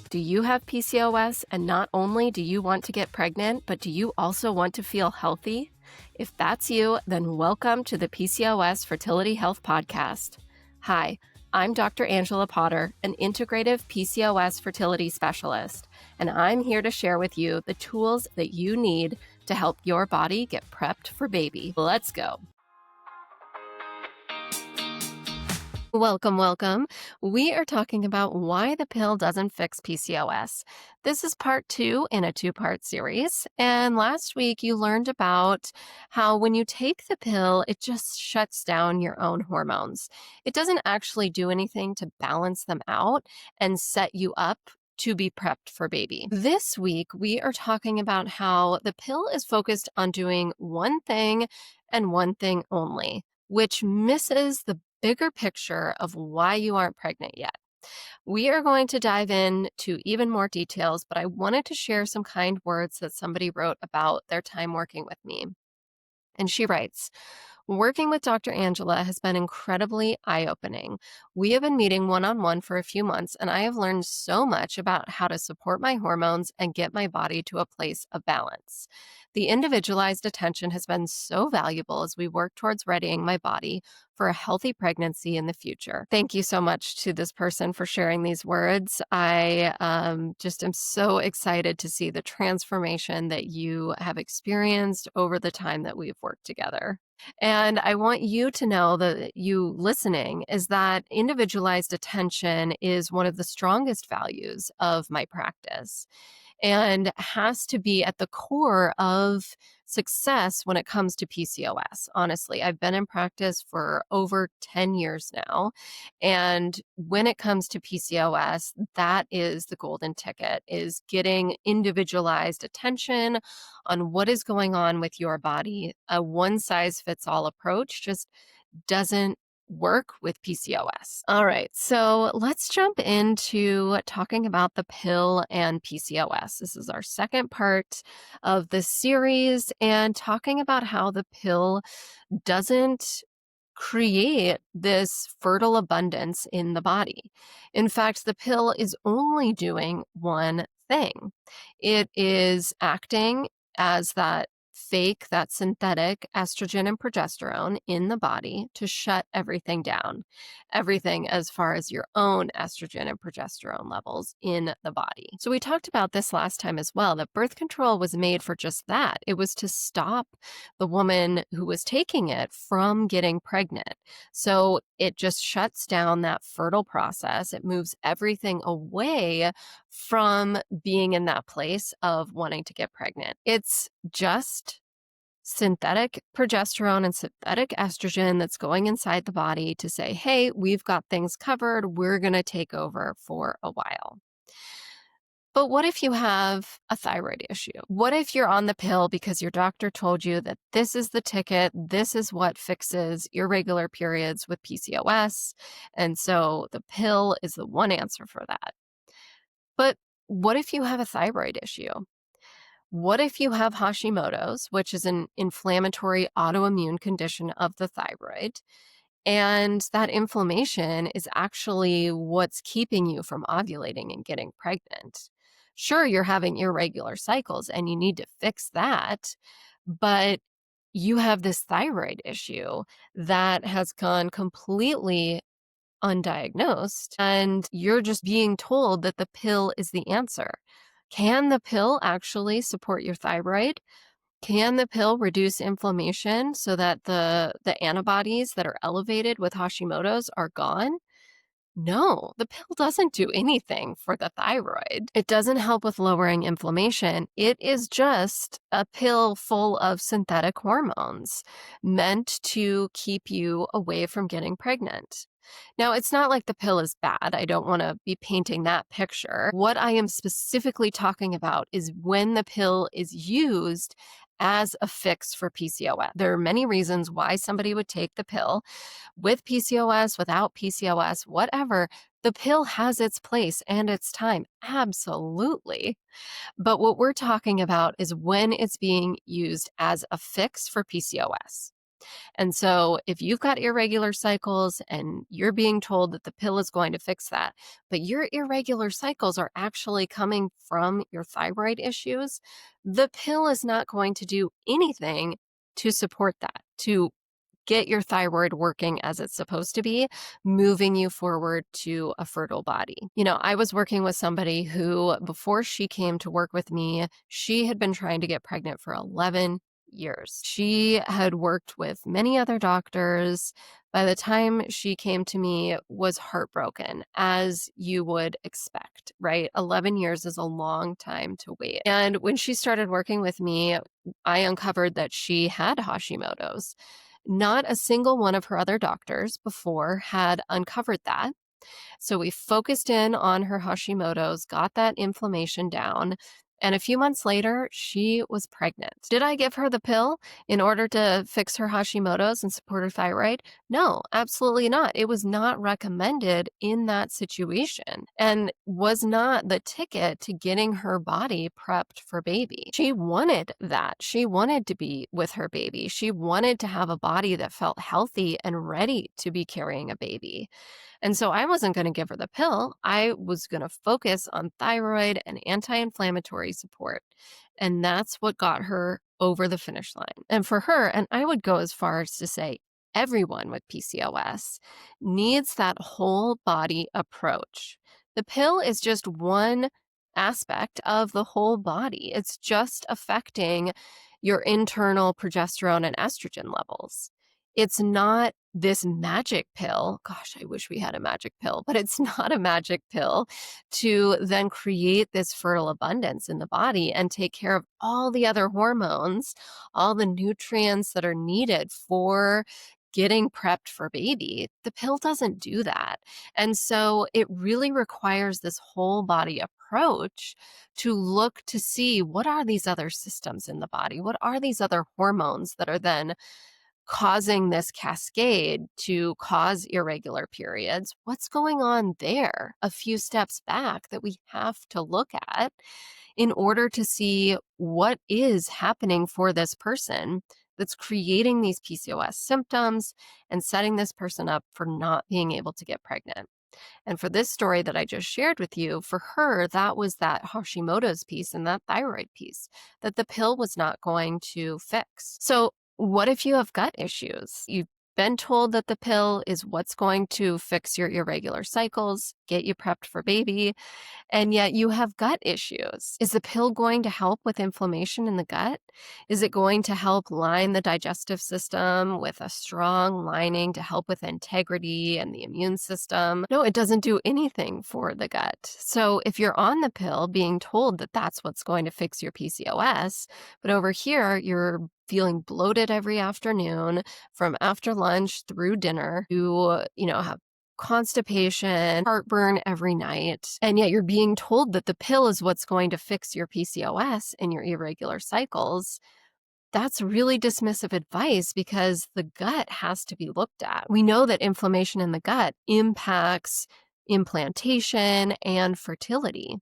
Do you have PCOS, and not only do you want to get pregnant, but do you also want to feel healthy? If that's you, then welcome to the PCOS Fertility Health Podcast. Hi, I'm Dr. Angela Potter, an integrative PCOS fertility specialist, and I'm here to share with you the tools that you need to help your body get prepped for baby. Let's go. Welcome. We are talking about why the pill doesn't fix PCOS. This is part 2 in a 2-part series. And last week you learned about how when you take the pill, it just shuts down your own hormones. It doesn't actually do anything to balance them out and set you up to be prepped for baby. This week, we are talking about how the pill is focused on doing one thing and one thing only, which misses the bigger picture of why you aren't pregnant yet. We are going to dive into even more details, but I wanted to share some kind words that somebody wrote about their time working with me. And she writes, "Working with Dr. Angela has been incredibly eye-opening. We have been meeting one-on-one for a few months, and I have learned so much about how to support my hormones and get my body to a place of balance. The individualized attention has been so valuable as we work towards readying my body for a healthy pregnancy in the future." Thank you so much to this person for sharing these words. I just am so excited to see the transformation that you have experienced over the time that we've worked together. And I want you to know, that you listening, is that individualized attention is one of the strongest values of my practice and has to be at the core of success when it comes to PCOS. Honestly, I've been in practice for over 10 years now. And when it comes to PCOS, that is the golden ticket, is getting individualized attention on what is going on with your body. A one-size-fits-all approach just doesn't work with PCOS. All right, so let's jump into talking about the pill and PCOS. This is our second part of the series, and talking about how the pill doesn't create this fertile abundance in the body. In fact, the pill is only doing one thing. It is acting as that synthetic estrogen and progesterone in the body to shut everything down. Everything as far as your own estrogen and progesterone levels in the body. So we talked about this last time as well, that birth control was made for just that. It was to stop the woman who was taking it from getting pregnant. So it just shuts down that fertile process. It moves everything away from being in that place of wanting to get pregnant. It's just synthetic progesterone and synthetic estrogen that's going inside the body to say, hey, we've got things covered. We're going to take over for a while. But what if you have a thyroid issue? What if you're on the pill because your doctor told you that this is the ticket, this is what fixes irregular periods with PCOS, and so the pill is the one answer for that? But what if you have a thyroid issue? What if you have Hashimoto's, which is an inflammatory autoimmune condition of the thyroid, and that inflammation is actually what's keeping you from ovulating and getting pregnant? Sure, you're having irregular cycles and you need to fix that, but you have this thyroid issue that has gone completely undiagnosed, and you're just being told that the pill is the answer. Can the pill actually support your thyroid? Can the pill reduce inflammation so that the antibodies that are elevated with Hashimoto's are gone? No, the pill doesn't do anything for the thyroid. It doesn't help with lowering inflammation. It is just a pill full of synthetic hormones meant to keep you away from getting pregnant. Now, it's not like the pill is bad. I don't want to be painting that picture. What I am specifically talking about is when the pill is used as a fix for PCOS. There are many reasons why somebody would take the pill, with PCOS, without PCOS, whatever. The pill has its place and its time, absolutely. But what we're talking about is when it's being used as a fix for PCOS. And so if you've got irregular cycles and you're being told that the pill is going to fix that, but your irregular cycles are actually coming from your thyroid issues, the pill is not going to do anything to support that, to get your thyroid working as it's supposed to be, moving you forward to a fertile body. I was working with somebody who, before she came to work with me, she had been trying to get pregnant for 11 years. She had worked with many other doctors. By the time she came to me, was heartbroken, as you would expect, right? 11 years is a long time to wait. And when she started working with me, I uncovered that she had Hashimoto's. Not a single one of her other doctors before had uncovered that. So we focused in on her Hashimoto's, got that inflammation down, and a few months later, she was pregnant. Did I give her the pill in order to fix her Hashimoto's and support her thyroid? No, absolutely not. It was not recommended in that situation and was not the ticket to getting her body prepped for baby. She wanted that. She wanted to be with her baby. She wanted to have a body that felt healthy and ready to be carrying a baby. And so I wasn't going to give her the pill. I was going to focus on thyroid and anti-inflammatory support. And that's what got her over the finish line. And for her, and I would go as far as to say everyone with PCOS needs that whole body approach. The pill is just one aspect of the whole body. It's just affecting your internal progesterone and estrogen levels. It's not this magic pill. Gosh, I wish we had a magic pill, but it's not a magic pill to then create this fertile abundance in the body and take care of all the other hormones, all the nutrients that are needed for getting prepped for baby. The pill doesn't do that. And so it really requires this whole body approach to look to see what are these other systems in the body? What are these other hormones that are then causing this cascade to cause irregular periods? What's going on there a few steps back that we have to look at in order to see what is happening for this person that's creating these PCOS symptoms and setting this person up for not being able to get pregnant? And for this story that I just shared with you, for her, that was that Hashimoto's piece and that thyroid piece that the pill was not going to fix. So what if you have gut issues? You've been told that the pill is what's going to fix your irregular cycles, get you prepped for baby, and yet you have gut issues. Is the pill going to help with inflammation in the gut? Is it going to help line the digestive system with a strong lining to help with integrity and the immune system? No, it doesn't do anything for the gut. So if you're on the pill being told that that's what's going to fix your PCOS, but over here you're feeling bloated every afternoon from after lunch through dinner, have constipation, heartburn every night, and yet you're being told that the pill is what's going to fix your PCOS and your irregular cycles. That's really dismissive advice because the gut has to be looked at. We know that inflammation in the gut impacts implantation and fertility,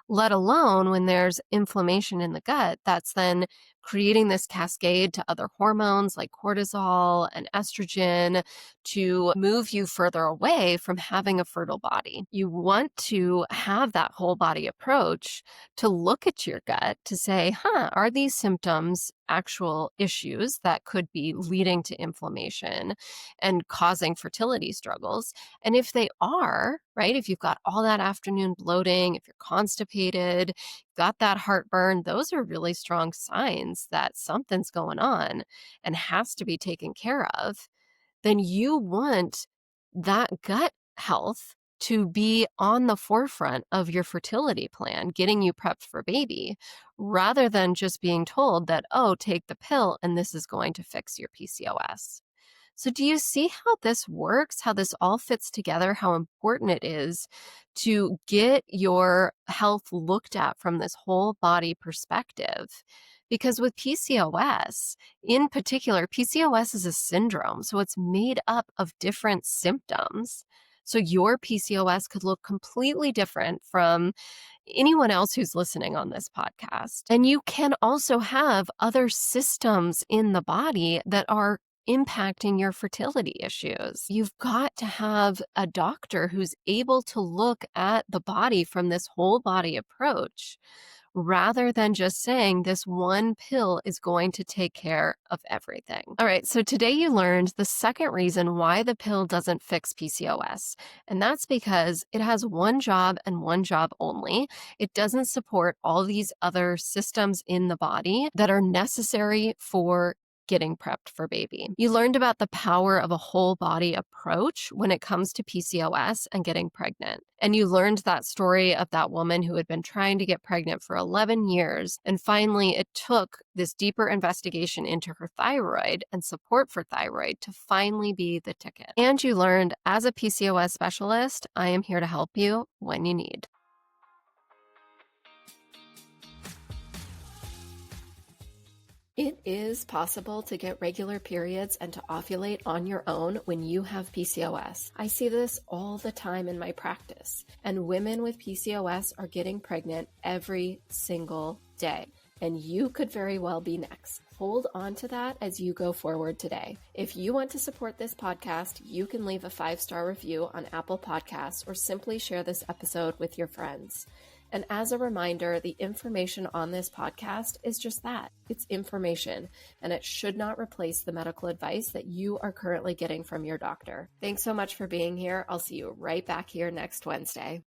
let alone when there's inflammation in the gut, that's then creating this cascade to other hormones like cortisol and estrogen to move you further away from having a fertile body. You want to have that whole body approach to look at your gut to say, are these symptoms actual issues that could be leading to inflammation and causing fertility struggles? And if they are, right, if you've got all that afternoon bloating, if you're constipated, got that heartburn, those are really strong signs that something's going on and has to be taken care of. Then you want that gut health to be on the forefront of your fertility plan, getting you prepped for baby, rather than just being told that, oh, take the pill and this is going to fix your PCOS. So do you see how this works, how this all fits together, how important it is to get your health looked at from this whole body perspective? Because with PCOS, in particular, PCOS is a syndrome, so it's made up of different symptoms. So your PCOS could look completely different from anyone else who's listening on this podcast. And you can also have other systems in the body that are impacting your fertility issues. You've got to have a doctor who's able to look at the body from this whole body approach rather than just saying this one pill is going to take care of everything. All right, so today you learned the second reason why the pill doesn't fix PCOS, and that's because it has one job and one job only. It doesn't support all these other systems in the body that are necessary for getting prepped for baby. You learned about the power of a whole body approach when it comes to PCOS and getting pregnant. And you learned that story of that woman who had been trying to get pregnant for 11 years. And finally, it took this deeper investigation into her thyroid and support for thyroid to finally be the ticket. And you learned, as a PCOS specialist, I am here to help you when you need. It is possible to get regular periods and to ovulate on your own when you have PCOS. I see this all the time in my practice, and women with PCOS are getting pregnant every single day, and you could very well be next. Hold on to that as you go forward today. If you want to support this podcast, you can leave a 5-star review on Apple Podcasts or simply share this episode with your friends. And as a reminder, the information on this podcast is just that. It's information, and it should not replace the medical advice that you are currently getting from your doctor. Thanks so much for being here. I'll see you right back here next Wednesday.